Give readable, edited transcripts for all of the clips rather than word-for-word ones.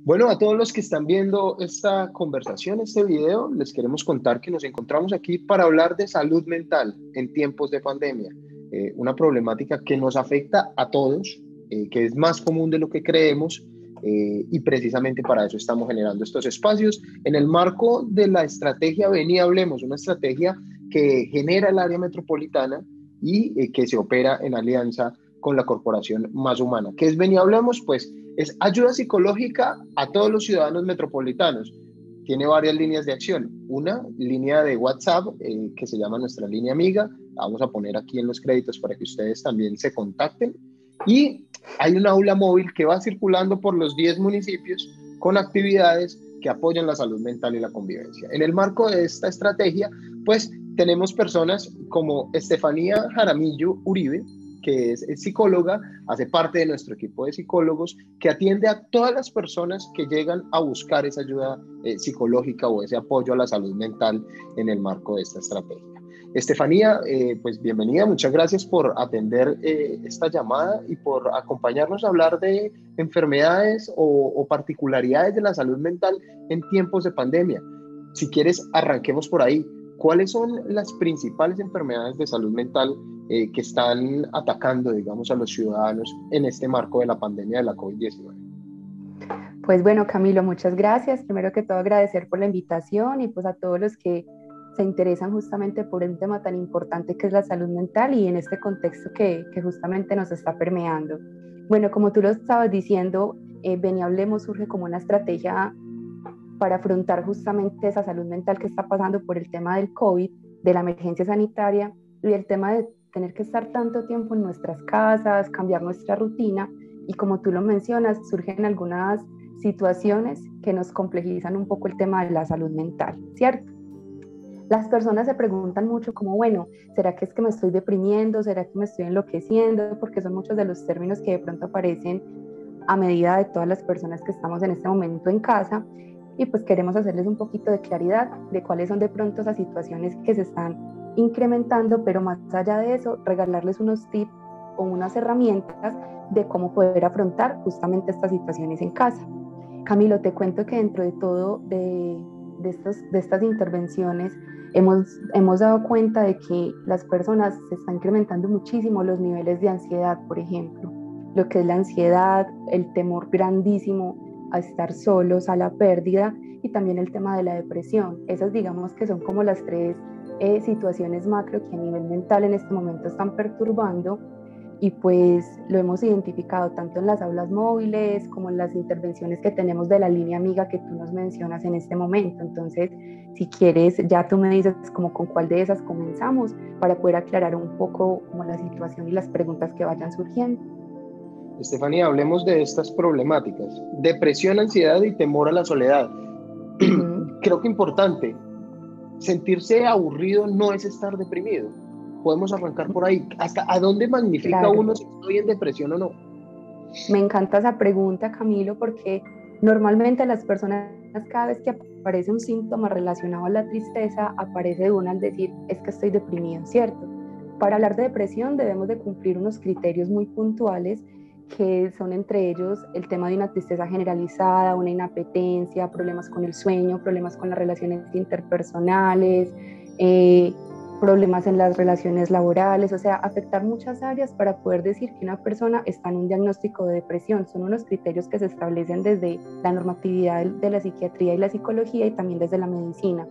Bueno, a todos los que están viendo esta conversación, este video, les queremos contar que nos encontramos aquí para hablar de salud mental en tiempos de pandemia. Una problemática que nos afecta a todos, que es más común de lo que creemos, y precisamente para eso estamos generando estos espacios en el marco de la estrategia Ven y Hablemos, una estrategia que genera el área metropolitana y que se opera en alianza con la corporación Más Humana. ¿Qué es Ven y Hablemos? Pues es ayuda psicológica a todos los ciudadanos metropolitanos. Tiene varias líneas de acción. Una línea de WhatsApp que se llama nuestra línea amiga. La vamos a poner aquí en los créditos para que ustedes también se contacten. Y hay un aula móvil que va circulando por los 10 municipios con actividades que apoyan la salud mental y la convivencia. En el marco de esta estrategia, pues tenemos personas como Estefanía Jaramillo Uribe, que es psicóloga, hace parte de nuestro equipo de psicólogos que atiende a todas las personas que llegan a buscar esa ayuda psicológica o ese apoyo a la salud mental en el marco de esta estrategia. Estefanía, pues bienvenida, muchas gracias por atender esta llamada y por acompañarnos a hablar de enfermedades o particularidades de la salud mental en tiempos de pandemia. Si quieres, arranquemos por ahí. ¿Cuáles son las principales enfermedades de salud mental que están atacando, digamos, a los ciudadanos en este marco de la pandemia de la COVID-19? Pues bueno, Camilo, muchas gracias. Primero que todo, agradecer por la invitación y pues a todos los que se interesan justamente por un tema tan importante que es la salud mental y en este contexto que justamente nos está permeando. Bueno, como tú lo estabas diciendo, Ven y Hablemos surge como una estrategia para afrontar justamente esa salud mental que está pasando por el tema del COVID, de la emergencia sanitaria y el tema de tener que estar tanto tiempo en nuestras casas, cambiar nuestra rutina y como tú lo mencionas, surgen algunas situaciones que nos complejizan un poco el tema de la salud mental, ¿cierto? Las personas se preguntan mucho como, bueno, ¿será que es que me estoy deprimiendo? ¿Será que me estoy enloqueciendo? Porque son muchos de los términos que de pronto aparecen a medida de todas las personas que estamos en este momento en casa y pues queremos hacerles un poquito de claridad de cuáles son de pronto esas situaciones que se están incrementando, pero más allá de eso, regalarles unos tips o unas herramientas de cómo poder afrontar justamente estas situaciones en casa. Camilo, te cuento que dentro de todo de estas intervenciones hemos dado cuenta de que las personas se están incrementando muchísimo los niveles de ansiedad, por ejemplo, lo que es la ansiedad, el temor grandísimo a estar solos, a la pérdida y también el tema de la depresión. Esas digamos que son como las tres situaciones macro que a nivel mental en este momento están perturbando y pues lo hemos identificado tanto en las aulas móviles como en las intervenciones que tenemos de la línea amiga que tú nos mencionas en este momento. Entonces, si quieres, ya tú me dices como con cuál de esas comenzamos para poder aclarar un poco como la situación y las preguntas que vayan surgiendo. Estefanía, hablemos de estas problemáticas: depresión, ansiedad y temor a la soledad. Creo que importante, sentirse aburrido no es estar deprimido. Podemos arrancar por ahí. ¿Hasta a dónde magnifica uno si estoy en depresión o no? Me encanta esa pregunta, Camilo, porque normalmente las personas cada vez que aparece un síntoma relacionado a la tristeza, aparece de una al decir, es que estoy deprimido, ¿cierto? Para hablar de depresión debemos de cumplir unos criterios muy puntuales que son entre ellos el tema de una tristeza generalizada, una inapetencia, problemas con el sueño, problemas con las relaciones interpersonales, problemas en las relaciones laborales, o sea, afectar muchas áreas para poder decir que una persona está en un diagnóstico de depresión. Son unos criterios que se establecen desde la normatividad de la psiquiatría y la psicología y también desde la medicina.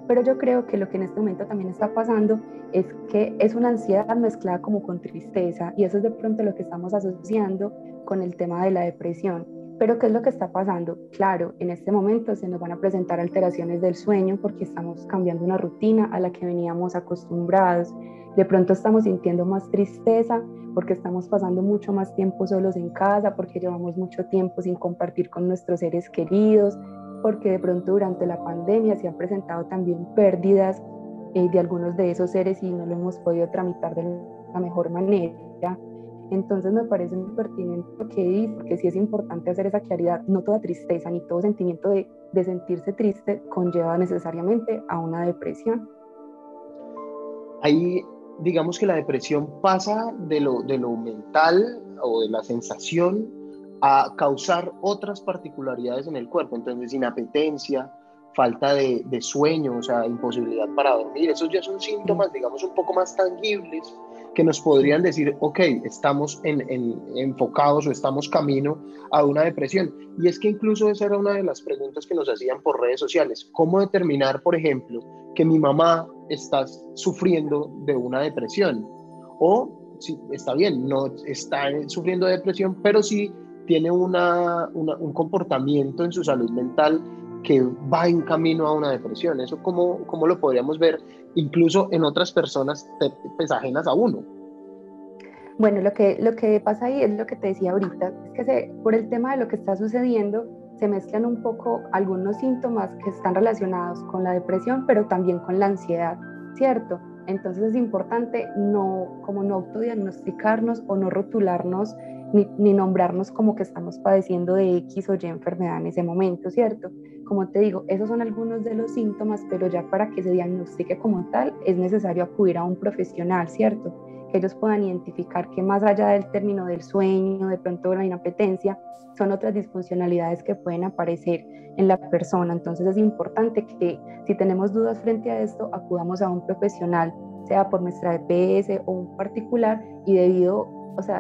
Pero yo creo que lo que en este momento también está pasando es que es una ansiedad mezclada como con tristeza y eso es de pronto lo que estamos asociando con el tema de la depresión. Pero ¿qué es lo que está pasando? Claro, en este momento se nos van a presentar alteraciones del sueño porque estamos cambiando una rutina a la que veníamos acostumbrados. De pronto estamos sintiendo más tristeza porque estamos pasando mucho más tiempo solos en casa, porque llevamos mucho tiempo sin compartir con nuestros seres queridos, porque de pronto durante la pandemia se han presentado también pérdidas de algunos de esos seres y no lo hemos podido tramitar de la mejor manera. Entonces me parece muy pertinente lo que dice, porque sí es importante hacer esa claridad. No toda tristeza ni todo sentimiento de sentirse triste conlleva necesariamente a una depresión. Ahí, digamos que la depresión pasa de lo mental o de la sensación a causar otras particularidades en el cuerpo. Entonces, inapetencia, falta de sueño, o sea, imposibilidad para dormir. Esos ya son Sí, síntomas, digamos, un poco más tangibles que nos sí. podrían decir, ok, estamos enfocados o estamos camino a una depresión. Y es que incluso esa era una de las preguntas que nos hacían por redes sociales. ¿Cómo determinar, por ejemplo, que mi mamá está sufriendo de una depresión? O, si está bien, no está sufriendo de depresión, pero sí tiene un comportamiento en su salud mental que va en camino a una depresión. ¿Eso cómo lo podríamos ver incluso en otras personas pues, ajenas a uno? Bueno, lo que pasa ahí es lo que te decía ahorita, es que por el tema de lo que está sucediendo, se mezclan un poco algunos síntomas que están relacionados con la depresión, pero también con la ansiedad, ¿cierto? Entonces es importante como no autodiagnosticarnos o no rotularnos ni nombrarnos como que estamos padeciendo de X o Y enfermedad en ese momento, ¿cierto? Como te digo, esos son algunos de los síntomas, pero ya para que se diagnostique como tal es necesario acudir a un profesional, ¿cierto? Que ellos puedan identificar que más allá del término del sueño, de pronto la inapetencia, son otras disfuncionalidades que pueden aparecer en la persona. Entonces es importante que si tenemos dudas frente a esto, acudamos a un profesional, sea por nuestra EPS o un particular, y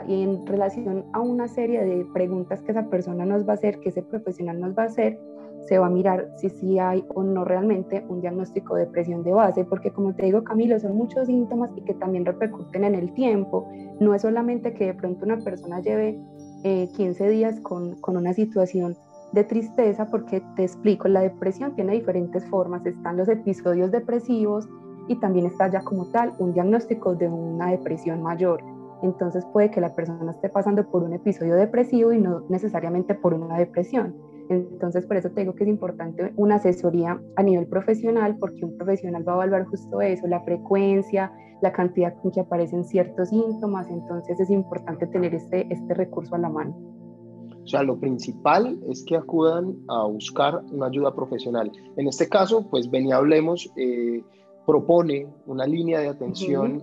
y en relación a una serie de preguntas que esa persona nos va a hacer, que ese profesional nos va a hacer, se va a mirar si sí hay o no realmente un diagnóstico de depresión de base, porque como te digo, Camilo, son muchos síntomas y que también repercuten en el tiempo. No es solamente que de pronto una persona lleve 15 días con una situación de tristeza, porque te explico, la depresión tiene diferentes formas, están los episodios depresivos y también está ya como tal un diagnóstico de una depresión mayor. Entonces puede que la persona esté pasando por un episodio depresivo y no necesariamente por una depresión. Entonces, por eso te digo que es importante una asesoría a nivel profesional, porque un profesional va a evaluar justo eso, la frecuencia, la cantidad con que aparecen ciertos síntomas. Entonces, es importante tener este recurso a la mano. O sea, lo principal es que acudan a buscar una ayuda profesional. En este caso, pues Ven y Hablemos propone una línea de Uh -huh. atención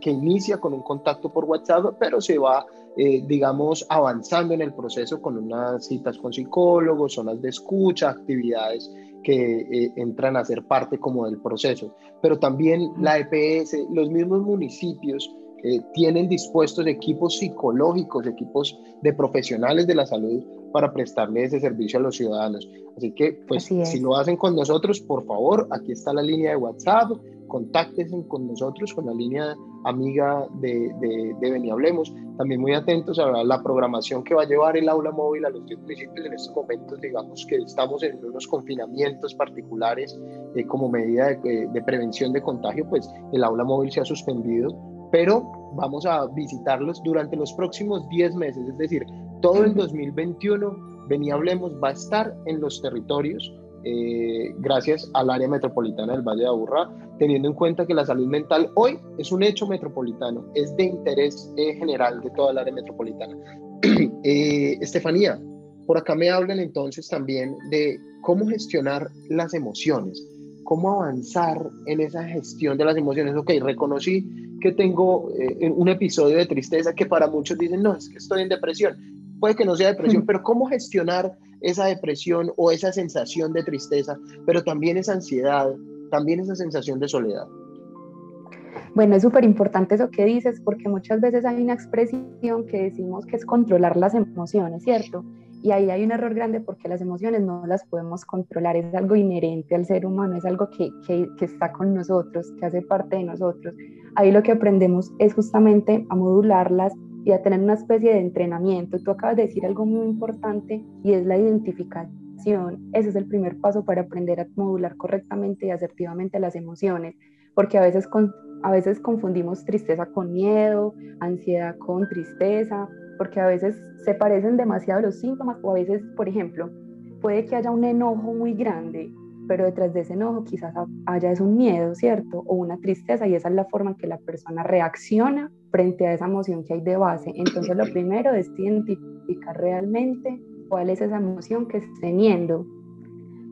que inicia con un contacto por WhatsApp, pero se va, digamos, avanzando en el proceso con unas citas con psicólogos, zonas de escucha, actividades que entran a ser parte como del proceso. Pero también la EPS, los mismos municipios tienen dispuestos equipos psicológicos, equipos de profesionales de la salud para prestarle ese servicio a los ciudadanos. Así que, pues, Así si es. lo hacen con nosotros, por favor, aquí está la línea de WhatsApp, contáctense con nosotros, con la línea amiga de Ven y Hablemos. También muy atentos a la programación que va a llevar el aula móvil a los 10 municipios en estos momentos, digamos que estamos en unos confinamientos particulares como medida de prevención de contagio, pues el aula móvil se ha suspendido, pero vamos a visitarlos durante los próximos 10 meses, es decir, todo el 2021, Ven y Hablemos va a estar en los territorios, gracias al área metropolitana del Valle de Aburrá, teniendo en cuenta que la salud mental hoy es un hecho metropolitano, es de interés general de toda el área metropolitana. Estefanía, por acá me hablan entonces también de cómo gestionar las emociones, cómo avanzar en esa gestión de las emociones. Ok, reconocí que tengo un episodio de tristeza que para muchos dicen, no, es que estoy en depresión. Puede que no sea depresión, pero cómo gestionar esa depresión o esa sensación de tristeza, pero también esa ansiedad, también esa sensación de soledad. Bueno, es súper importante eso que dices, porque muchas veces hay una expresión que decimos que es controlar las emociones, ¿cierto? Y ahí hay un error grande porque las emociones no las podemos controlar, es algo inherente al ser humano, es algo que está con nosotros, que hace parte de nosotros. Ahí lo que aprendemos es justamente a modularlas y a tener una especie de entrenamiento. Tú acabas de decir algo muy importante y es la identificación. Ese es el primer paso para aprender a modular correctamente y asertivamente las emociones, porque a veces confundimos tristeza con miedo, ansiedad con tristeza, porque a veces se parecen demasiado los síntomas, o a veces, por ejemplo, puede que haya un enojo muy grande, pero detrás de ese enojo quizás haya es un miedo, ¿cierto? O una tristeza, y esa es la forma en que la persona reacciona frente a esa emoción que hay de base. Entonces lo primero es identificar realmente cuál es esa emoción que está teniendo.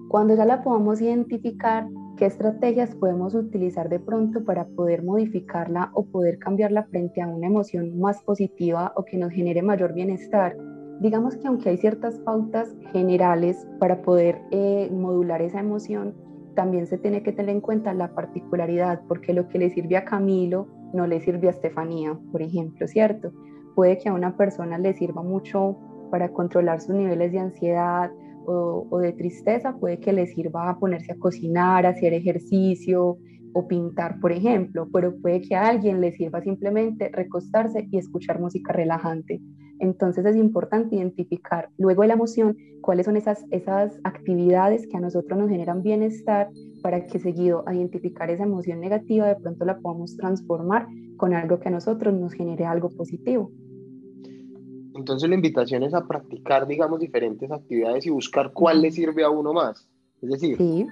Cuando ya la podamos identificar, qué estrategias podemos utilizar de pronto para poder modificarla o poder cambiarla frente a una emoción más positiva o que nos genere mayor bienestar. digamos que aunque hay ciertas pautas generales para poder modular esa emoción, también se tiene que tener en cuenta la particularidad, porque lo que le sirve a Camilo no le sirve a Estefanía, por ejemplo, ¿cierto? Puede que a una persona le sirva mucho para controlar sus niveles de ansiedad o de tristeza, puede que le sirva a ponerse a cocinar, a hacer ejercicio o pintar, por ejemplo, pero puede que a alguien le sirva simplemente recostarse y escuchar música relajante. Entonces es importante identificar luego de la emoción cuáles son esas actividades que a nosotros nos generan bienestar para que seguido a identificar esa emoción negativa de pronto la podamos transformar con algo que a nosotros nos genere algo positivo. Entonces la invitación es a practicar, digamos, diferentes actividades y buscar cuál le sirve a uno más. Es decir, Sí.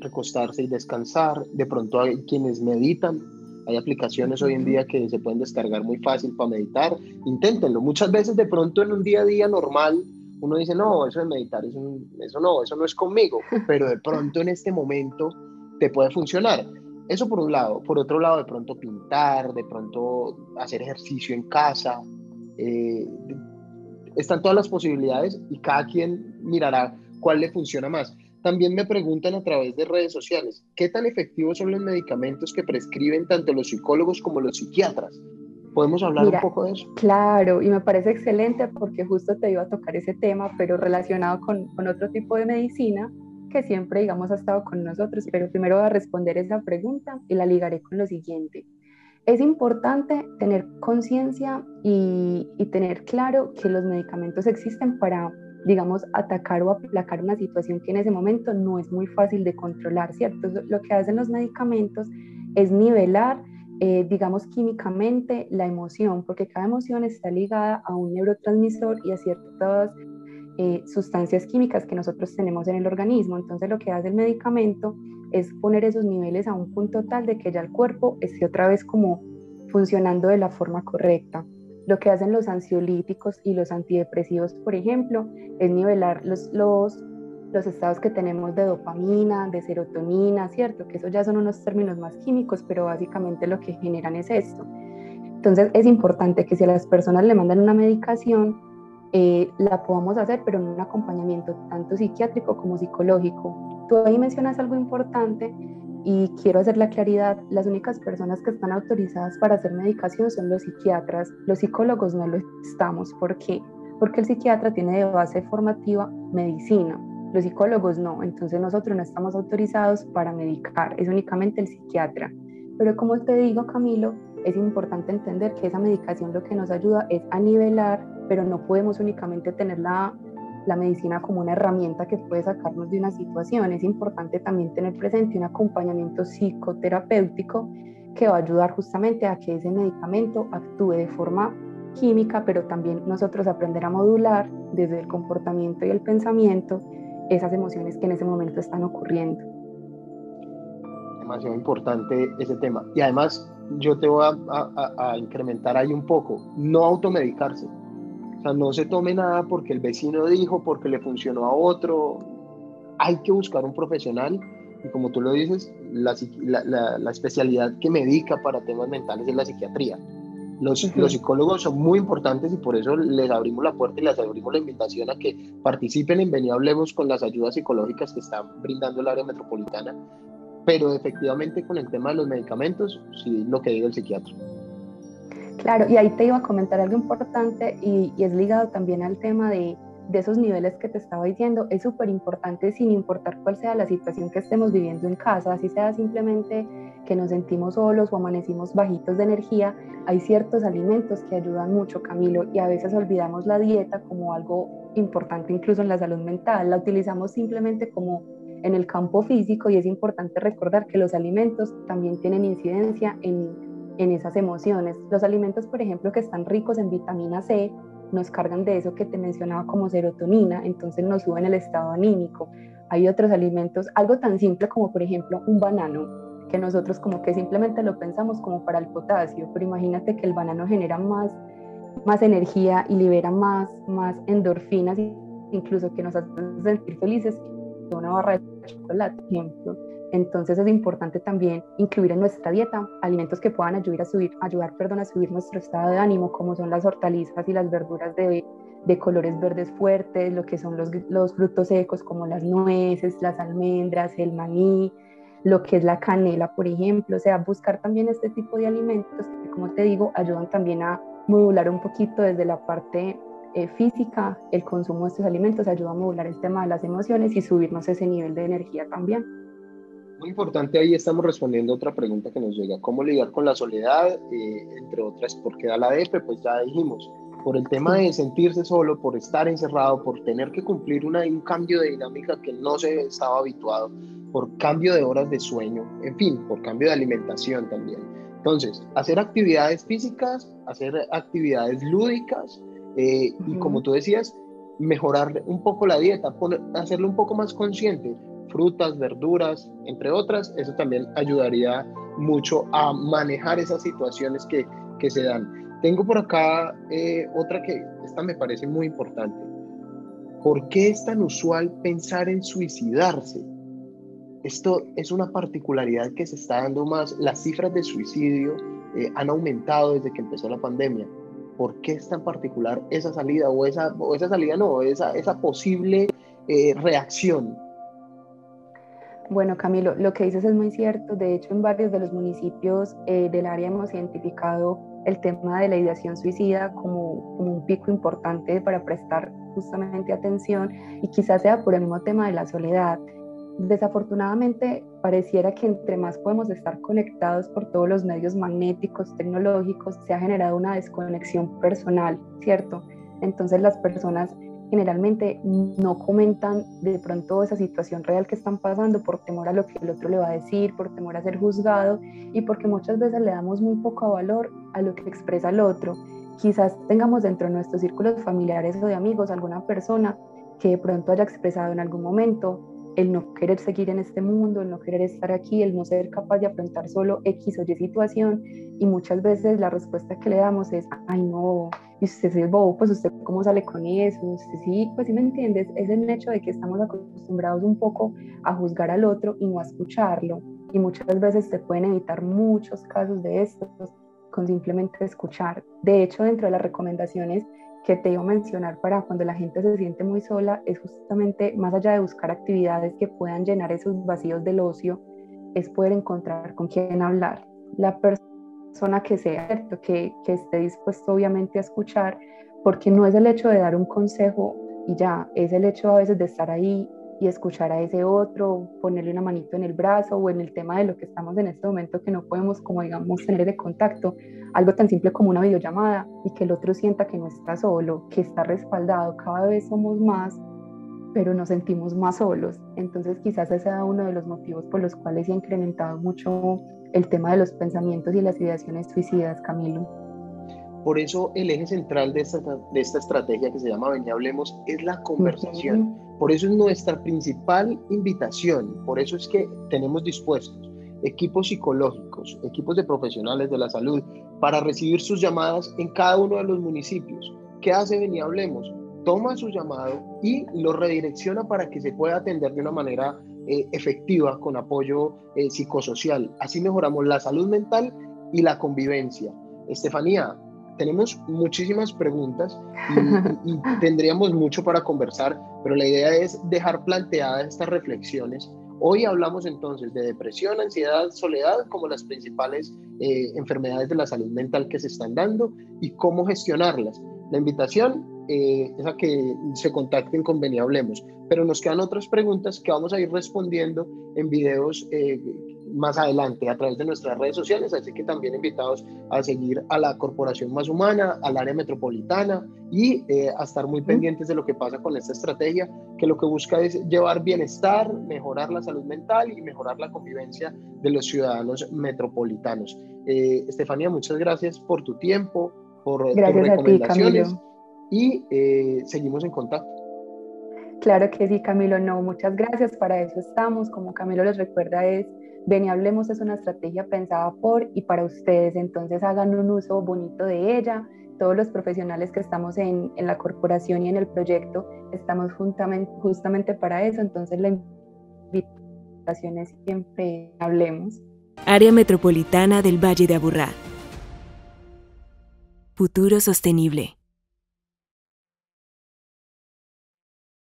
recostarse y descansar. De pronto hay quienes meditan. Hay aplicaciones hoy en día que se pueden descargar muy fácil para meditar. Inténtenlo. Muchas veces de pronto en un día a día normal uno dice, no, eso de meditar, eso no es conmigo. Pero de pronto en este momento te puede funcionar. Eso por un lado. Por otro lado, de pronto pintar, de pronto hacer ejercicio en casa. Eh, Están todas las posibilidades y cada quien mirará cuál le funciona más. También me preguntan a través de redes sociales, ¿qué tan efectivos son los medicamentos que prescriben tanto los psicólogos como los psiquiatras? ¿Podemos hablar un Mira, poco de eso? claro, y me parece excelente porque justo te iba a tocar ese tema, pero relacionado con otro tipo de medicina que siempre, digamos, ha estado con nosotros, pero primero voy a responder esa pregunta y la ligaré con lo siguiente. Es importante tener conciencia y tener claro que los medicamentos existen para, digamos, atacar o aplacar una situación que en ese momento no es muy fácil de controlar, ¿cierto? Lo que hacen los medicamentos es nivelar, digamos, químicamente la emoción, porque cada emoción está ligada a un neurotransmisor y a ciertas sustancias químicas que nosotros tenemos en el organismo. Entonces lo que hace el medicamento es poner esos niveles a un punto tal de que ya el cuerpo esté otra vez como funcionando de la forma correcta. Lo que hacen los ansiolíticos y los antidepresivos, por ejemplo, es nivelar los estados que tenemos de dopamina, de serotonina, ¿cierto? Que eso ya son unos términos más químicos, pero básicamente lo que generan es esto. Entonces es importante que si a las personas le mandan una medicación, la podamos hacer, pero en un acompañamiento tanto psiquiátrico como psicológico. Tú ahí mencionas algo importante y quiero hacer la claridad, las únicas personas que están autorizadas para hacer medicación son los psiquiatras, los psicólogos no lo estamos. ¿Por qué? Porque el psiquiatra tiene de base formativa medicina, los psicólogos no, entonces nosotros no estamos autorizados para medicar, es únicamente el psiquiatra. Pero como te digo, Camilo, es importante entender que esa medicación lo que nos ayuda es a nivelar, pero no podemos únicamente tener la medicina como una herramienta que puede sacarnos de una situación. Es importante también tener presente un acompañamiento psicoterapéutico que va a ayudar justamente a que ese medicamento actúe de forma química, pero también nosotros aprender a modular desde el comportamiento y el pensamiento esas emociones que en ese momento están ocurriendo. Demasiado importante ese tema. Y además, yo te voy a incrementar ahí un poco, no automedicarse. O sea, no se tome nada porque el vecino dijo, porque le funcionó a otro. Hay que buscar un profesional y como tú lo dices, la especialidad que medica para temas mentales es la psiquiatría. Los psicólogos son muy importantes y por eso les abrimos la puerta y les abrimos la invitación a que participen en Ven y Hablemos con las ayudas psicológicas que está brindando el área metropolitana, pero efectivamente con el tema de los medicamentos, sí, lo que diga el psiquiatra. Claro, y ahí te iba a comentar algo importante y es ligado también al tema de esos niveles que te estaba diciendo. Es súper importante, sin importar cuál sea la situación que estemos viviendo en casa, así sea simplemente que nos sentimos solos o amanecimos bajitos de energía, hay ciertos alimentos que ayudan mucho, Camilo, y a veces olvidamos la dieta como algo importante incluso en la salud mental, la utilizamos simplemente como en el campo físico y es importante recordar que los alimentos también tienen incidencia en esas emociones. Los alimentos, por ejemplo, que están ricos en vitamina C, nos cargan de eso que te mencionaba como serotonina, entonces nos suben el estado anímico. Hay otros alimentos, algo tan simple como por ejemplo un banano, que nosotros como que simplemente lo pensamos como para el potasio, pero imagínate que el banano genera más energía y libera más endorfinas, incluso que nos hacen sentir felices que una barra de chocolate, por ejemplo. Entonces es importante también incluir en nuestra dieta alimentos que puedan ayudar, a subir nuestro estado de ánimo, como son las hortalizas y las verduras de colores verdes fuertes, lo que son los frutos secos como las nueces, las almendras, el maní, lo que es la canela, por ejemplo. O sea, buscar también este tipo de alimentos que, como te digo, ayudan también a modular un poquito desde la parte física. El consumo de estos alimentos ayuda a modular el tema de las emociones y subirnos ese nivel de energía también. Muy importante, ahí estamos respondiendo a otra pregunta que nos llega: ¿cómo lidiar con la soledad? Entre otras, ¿por qué da la depre? Pues ya dijimos, por el tema Sí. de sentirse solo, por estar encerrado, por tener que cumplir un cambio de dinámica que no se estaba habituado, por cambio de horas de sueño, en fin, por cambio de alimentación también. Entonces, hacer actividades físicas, hacer actividades lúdicas, y como tú decías, mejorar un poco la dieta, hacerlo un poco más consciente, frutas, verduras, entre otras. Eso también ayudaría mucho a manejar esas situaciones que se dan. Tengo por acá otra que esta me parece muy importante. ¿Por qué es tan usual pensar en suicidarse? Esto es una particularidad que se está dando más. Las cifras de suicidio han aumentado desde que empezó la pandemia. ¿Por qué es tan particular esa salida o esa salida no, esa posible reacción? Bueno, Camilo, lo que dices es muy cierto. De hecho, en varios de los municipios del área hemos identificado el tema de la ideación suicida como un pico importante para prestar justamente atención, y quizás sea por el mismo tema de la soledad. Desafortunadamente, pareciera que entre más podemos estar conectados por todos los medios magnéticos, tecnológicos, se ha generado una desconexión personal, ¿cierto? Entonces las personas generalmente no comentan de pronto esa situación real que están pasando por temor a lo que el otro le va a decir, por temor a ser juzgado, y porque muchas veces le damos muy poco valor a lo que expresa el otro. Quizás tengamos dentro de nuestros círculos familiares o de amigos alguna persona que de pronto haya expresado en algún momento el no querer seguir en este mundo, el no querer estar aquí, el no ser capaz de afrontar solo X o Y situación, y muchas veces la respuesta que le damos es: ay no, y usted es bobo, pues usted cómo sale con eso, usted sí, pues sí me entiendes. Es el hecho de que estamos acostumbrados un poco a juzgar al otro y no a escucharlo, y muchas veces se pueden evitar muchos casos de estos con simplemente escuchar. De hecho, dentro de las recomendaciones que te iba a mencionar para cuando la gente se siente muy sola, es justamente, más allá de buscar actividades que puedan llenar esos vacíos del ocio, es poder encontrar con quién hablar. La persona que sea, ¿cierto? Que esté dispuesto obviamente a escuchar, porque no es el hecho de dar un consejo y ya, es el hecho a veces de estar ahí y escuchar a ese otro, ponerle una manito en el brazo, o en el tema de lo que estamos en este momento que no podemos, como digamos, tener de contacto, algo tan simple como una videollamada, y que el otro sienta que no está solo, que está respaldado. Cada vez somos más, pero nos sentimos más solos. Entonces quizás ese sea uno de los motivos por los cuales se ha incrementado mucho el tema de los pensamientos y las ideaciones suicidas, Camilo. Por eso el eje central de esta estrategia que se llama Ven y Hablemos es la conversación. Uh-huh. Por eso es nuestra principal invitación. Por eso es que tenemos dispuestos equipos psicológicos, equipos de profesionales de la salud para recibir sus llamadas en cada uno de los municipios. ¿Qué hace Ven y Hablemos? Toma su llamado y lo redirecciona para que se pueda atender de una manera efectiva, con apoyo psicosocial. Así mejoramos la salud mental y la convivencia. Estefanía, tenemos muchísimas preguntas y tendríamos mucho para conversar, pero la idea es dejar planteadas estas reflexiones. Hoy hablamos entonces de depresión, ansiedad, soledad como las principales enfermedades de la salud mental que se están dando y cómo gestionarlas. La invitación es a que se contacten con Ven y Hablemos, pero nos quedan otras preguntas que vamos a ir respondiendo en videos más adelante a través de nuestras redes sociales, así que también invitados a seguir a la Corporación Más Humana, al área metropolitana, y a estar muy pendientes de lo que pasa con esta estrategia, que lo que busca es llevar bienestar, mejorar la salud mental y mejorar la convivencia de los ciudadanos metropolitanos. Estefanía, muchas gracias por tu tiempo, por tus Gracias a ti, recomendaciones, Camilo. y seguimos en contacto. Claro que sí, Camilo, no, muchas gracias, para eso estamos. Como Camilo les recuerda, Ven y Hablemos es una estrategia pensada por y para ustedes, entonces hagan un uso bonito de ella. Todos los profesionales que estamos en la corporación y en el proyecto estamos justamente para eso, entonces la invito invitación es siempre hablemos. Área Metropolitana del Valle de Aburrá. Futuro sostenible.